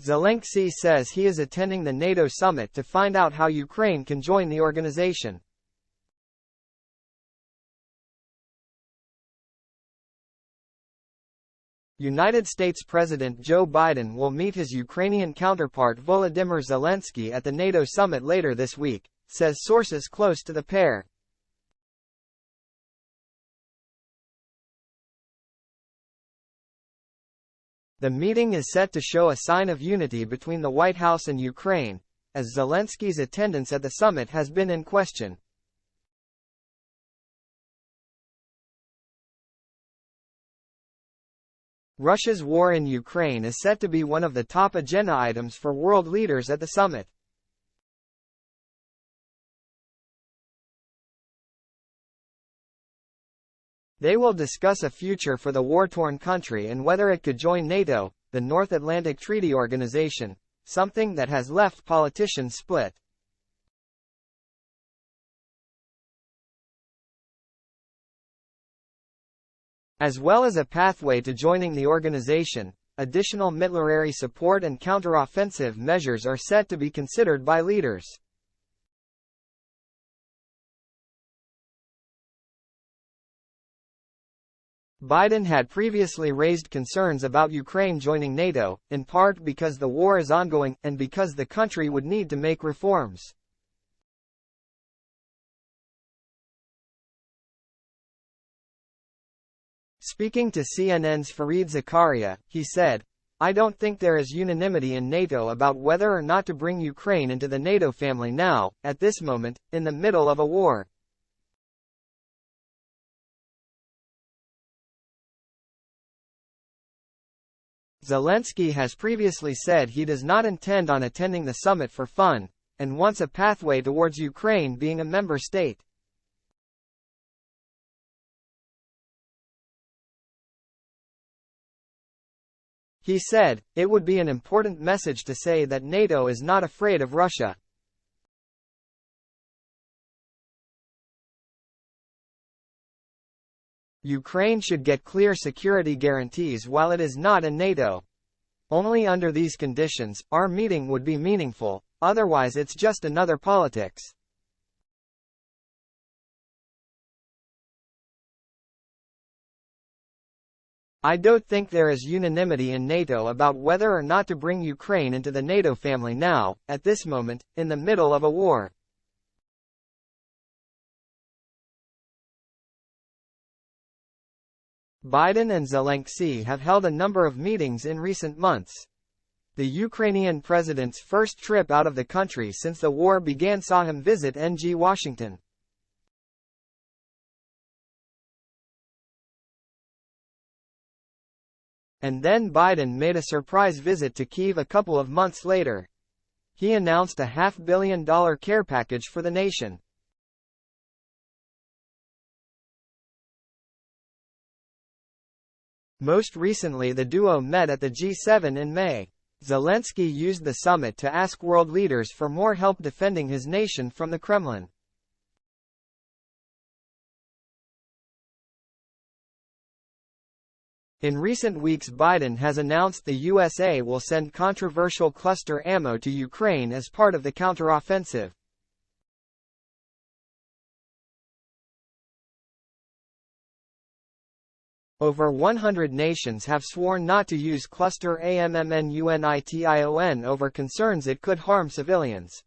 Zelensky says he is attending the NATO summit to find out how Ukraine can join the organization. United States President Joe Biden will meet his Ukrainian counterpart Volodymyr Zelensky at the NATO summit later this week, says sources close to the pair. The meeting is set to show a sign of unity between the White House and Ukraine, as Zelensky's attendance at the summit has been in question. Russia's war in Ukraine is set to be one of the top agenda items for world leaders at the summit. They will discuss a future for the war-torn country and whether it could join NATO, the North Atlantic Treaty Organization, something that has left politicians split. As well as a pathway to joining the organization, additional military support and counter-offensive measures are set to be considered by leaders. Biden had previously raised concerns about Ukraine joining NATO, in part because the war is ongoing, and because the country would need to make reforms. Speaking to CNN's Fareed Zakaria, he said, "I don't think there is unanimity in NATO about whether or not to bring Ukraine into the NATO family now, at this moment, in the middle of a war." Zelensky has previously said he does not intend on attending the summit for fun, and wants a pathway towards Ukraine being a member state. He said, "It would be an important message to say that NATO is not afraid of Russia." Ukraine should get clear security guarantees while it is not in NATO. Only under these conditions, our meeting would be meaningful, otherwise it's just another politics. I don't think there is unanimity in NATO about whether or not to bring Ukraine into the NATO family now, at this moment, in the middle of a war. Biden and Zelensky have held a number of meetings in recent months. The Ukrainian president's first trip out of the country since the war began saw him visit Washington. And then Biden made a surprise visit to Kyiv a couple of months later. He announced a $500 million care package for the nation. Most recently the duo met at the G7 in May. Zelensky used the summit to ask world leaders for more help defending his nation from the Kremlin. In recent weeks Biden has announced the USA will send controversial cluster ammo to Ukraine as part of the counteroffensive. Over 100 nations have sworn not to use cluster ammunition over concerns it could harm civilians.